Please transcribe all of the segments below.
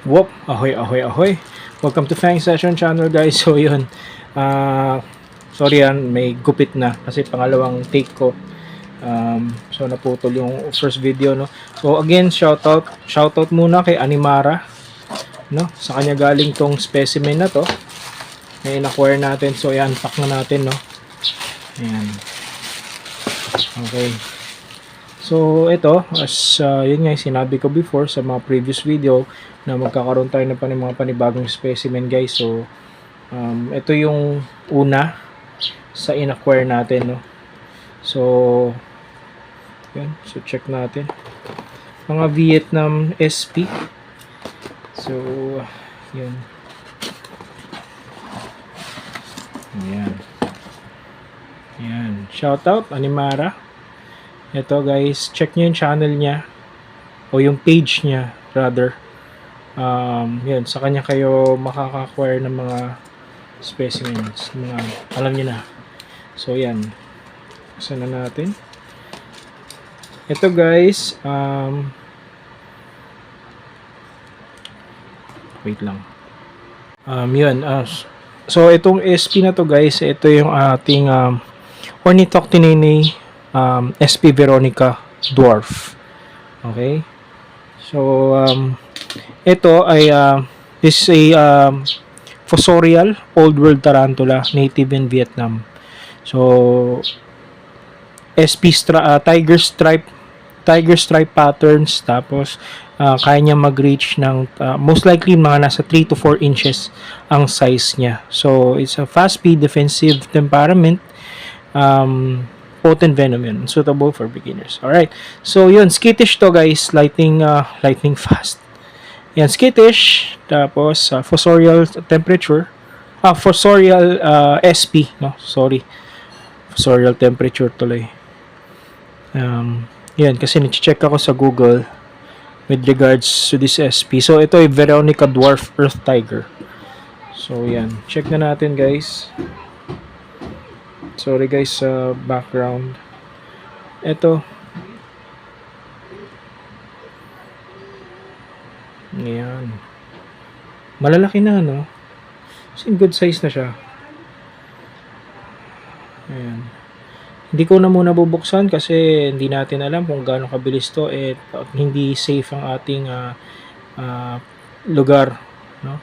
Whoop! Ahoy, ahoy, ahoy! Welcome to Fang Session Channel, guys. So, yun. Sorry yan, may gupit na kasi pangalawang take ko. So, naputol yung first video, no? So, again, shoutout muna kay Animara, no? Sa kanya galing tong specimen na to. Na in-acquire natin. So, i-unpack na natin, no? Ayan. Okay. So, ito, as yun nga, sinabi ko before sa mga previous video na magkakaroon tayo ng mga panibagong specimen, guys. So, ito yung una sa in-acquire natin, no? So, yun. So, check natin. Mga Vietnam SP. So, yun. Ayan. Ayan. Shoutout, Animara. Ito, guys. Check nyo yung channel niya. O yung page niya, rather. Yun. Sa kanya kayo makaka-acquire ng mga specimens. Mga, alam niyo na. So, yan. Buksan na natin. Ito, guys. Wait lang. Yun. So, itong SP na to, guys. Ito yung ating Ornithoctininae SP Veronica Dwarf. Okay? So, ito ay this is a fossorial Old World Tarantula native in Vietnam. So, tiger stripe patterns, tapos kaya niya mag-reach ng most likely mga nasa 3 to 4 inches ang size niya. So, it's a fast-speed defensive temperament. Potent venom yun. Suitable for beginners. Alright. So, yun. Skittish to, guys. Lightning fast. Yan. Skittish. Tapos, fossorial temperature. Fossorial SP. No? Sorry. Fossorial temperature tuloy. Yan. Kasi nag-check ako sa Google with regards to this SP. So, ito ay Veronica Dwarf Earth Tiger. So, yan. Check na natin, guys. Sorry guys sa background. Ito. Ayan. Malalaki na, no? Kasi good size na siya. Ayan. Hindi ko na muna bubuksan kasi hindi natin alam kung gaano kabilis to. Hindi safe ang ating lugar, no?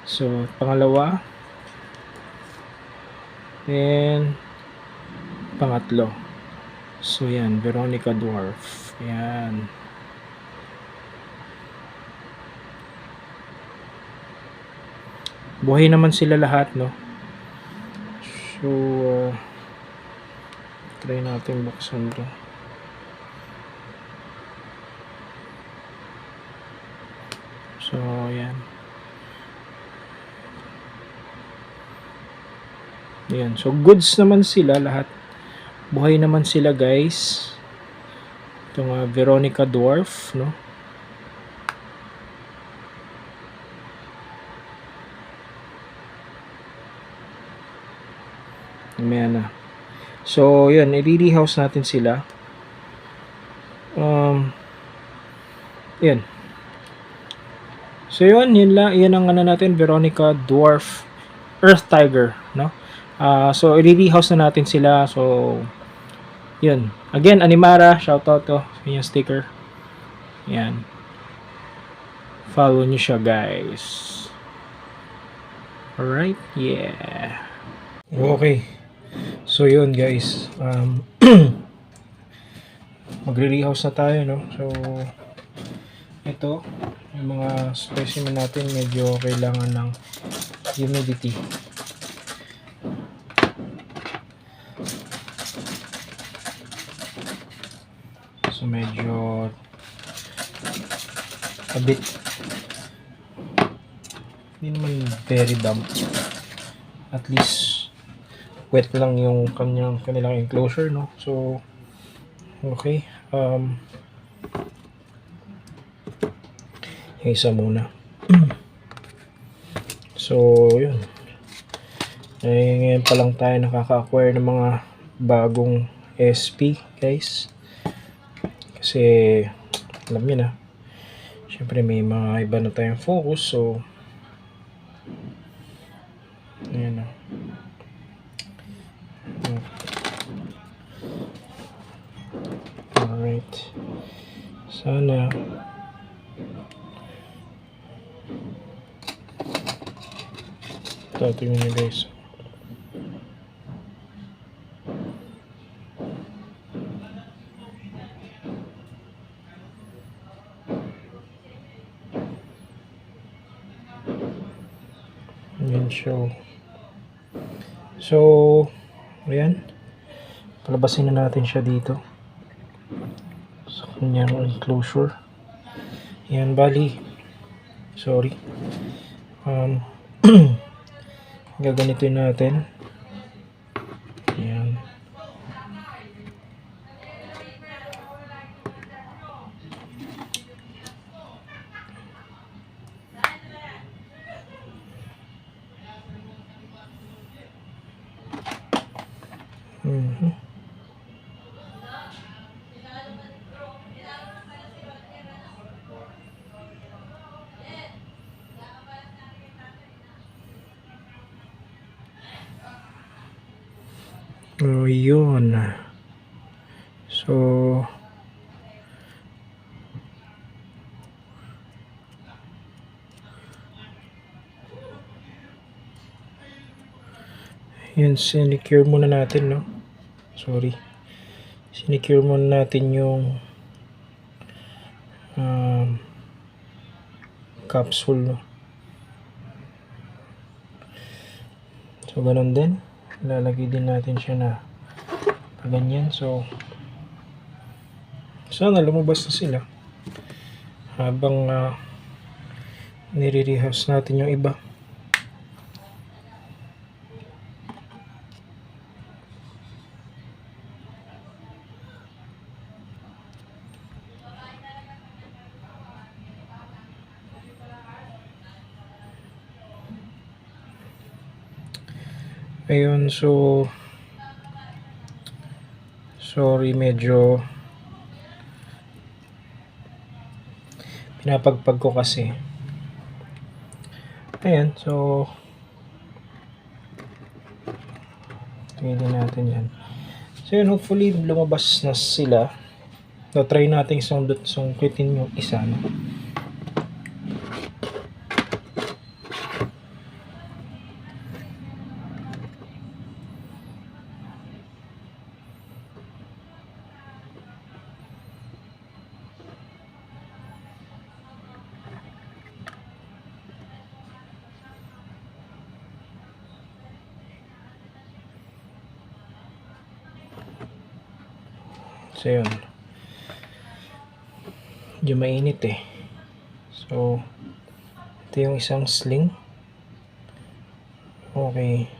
So, pangalawa. And pangatlo. So, yan. Veronica Dwarf. Yan. Buhay naman sila lahat, no? So, try natin buksan to. So, yan. Yan. So, goods naman sila lahat. Buhay naman sila, guys. Itong Veronica Dwarf, no? Ayan na. So, yun. I-rehouse natin sila. Yan. So, yun lang. Yan ang natin. Veronica Dwarf Earth Tiger, no? So, i-rehouse na natin sila. So, yun. Again, Animara, shoutout to sa inyong sticker. Yan. Follow nyo siya, guys. Alright? Yeah. Okay. So, yun, guys. Magre-rehouse na tayo, no? So, ito. Yung mga specimen natin medyo kailangan ng humidity. So, medyo a bit hindi naman very damp. At least wet lang yung kanilang enclosure, no? So, okay. Yung isa muna. So, yun. Ngayon pa lang tayo nakaka-acquire ng mga bagong SP, guys. Kasi, alam niyo na, Siyempre may mga iba na tayong focus, so ayan na. Alright, sana tingnan nyo guys. Ayan siya. So ayan, palabasin na natin siya dito sa kanyang enclosure. Ayan, bali sorry, gaganituin natin. Ayan. Oh, yun. So yun, sinecure muna natin, no? Sorry. Sinecure muna natin yung capsule, no? So ganun din, lalagay din natin siya na ganyan. So sana lumabas na sila habang nire-rehouse natin yung iba. Ayun, so sorry, medyo pinapagpag ko kasi. Ayan, so tingnan natin yan. So yun, hopefully lumabas na sila. So try natin sungkitin yung isa, no? So yun, medyo mainit eh. So ito yung isang sling. Okay,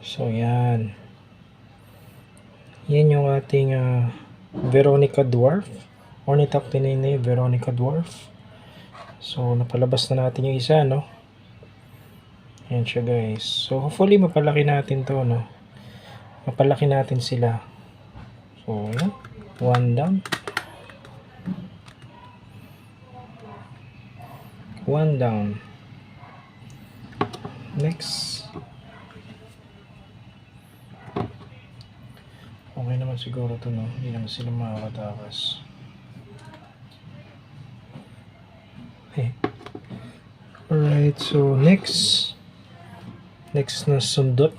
so yan yung ating Veronica Dwarf, Ornithoctinidae Veronica Dwarf. So napalabas na natin yung isa, no? Yan siya guys. So hopefully mapalaki natin to, no? Mapalaki natin sila. So yan, one down, one down. Next. Okay naman siguro to, no? Hindi naman sila makakatakas. Okay. Alright, so next na sundot.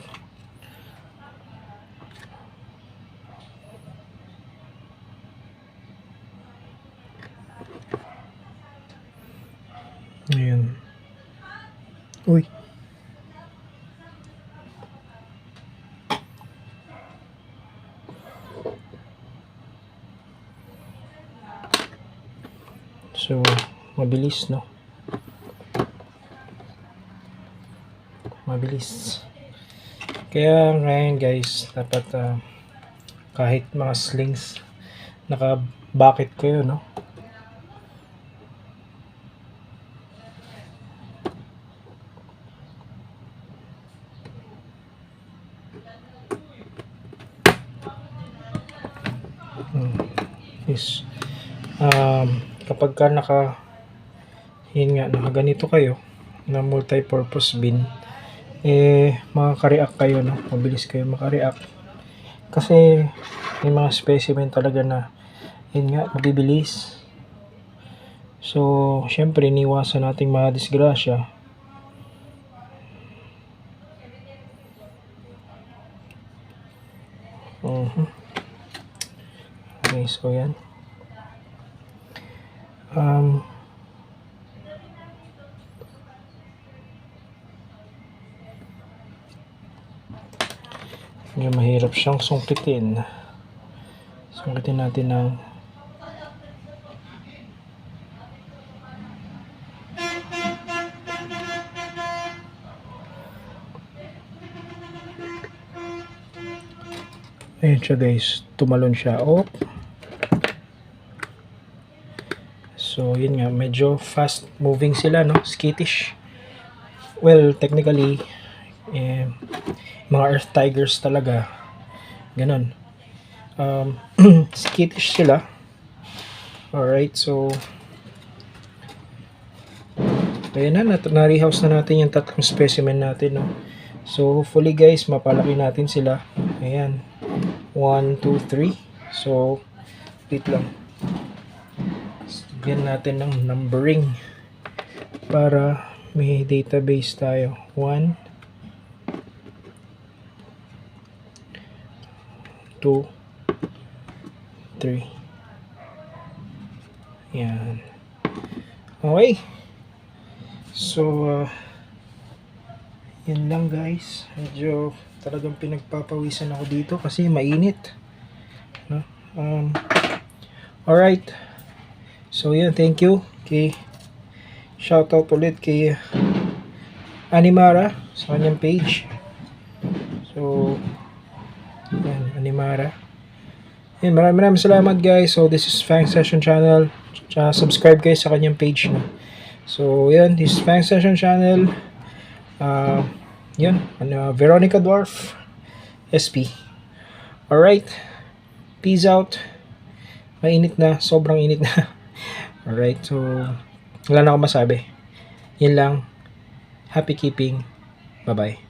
Ayan. Uy. So, mabilis, no? Mabilis. Kaya ngayon guys, dapat kahit mga slings, naka-bucket kayo, no? Yes. kapag ka nakaganito kayo na multi-purpose bin, makaka-react kayo, no? Mabilis kayo maka-react. Kasi may mga specimen talaga na mabibilis. So, syempre, iniwasan nating madisgrasya. Okay, so yan. Medyo mahirap siyang sungkitin. Sungkitin natin ng ayun siya guys, tumalon siya. So yun nga, medyo fast moving sila, no? Skittish. Well, technically mga earth tigers talaga ganon. Skittish sila. Alright, so ayan na, na-rehouse na natin yung tatlong specimen natin, no? So hopefully guys, mapalaki natin sila. Ayan, 1, 2, 3. So wait lang, bigyan natin ng numbering para may database tayo. 1, 2, 3. Yan. Okay. So, yan lang guys. Medyo talagang pinagpapawisan ako dito kasi mainit. No? Alright. So, yan. Thank you. Okay. Shoutout ulit kay Animara sa kanyang page. So, yan. Animara. Yan. Maraming salamat guys. So, this is Fang Session Channel. Subscribe kayo sa kanyang page. No? So, yan. This is Fang Session Channel. Yan. Veronica Dwarf SP. Alright. Peace out. Mainit na. Sobrang init na. Alright. So, wala na akong masabi. Yan lang. Happy keeping. Bye-bye.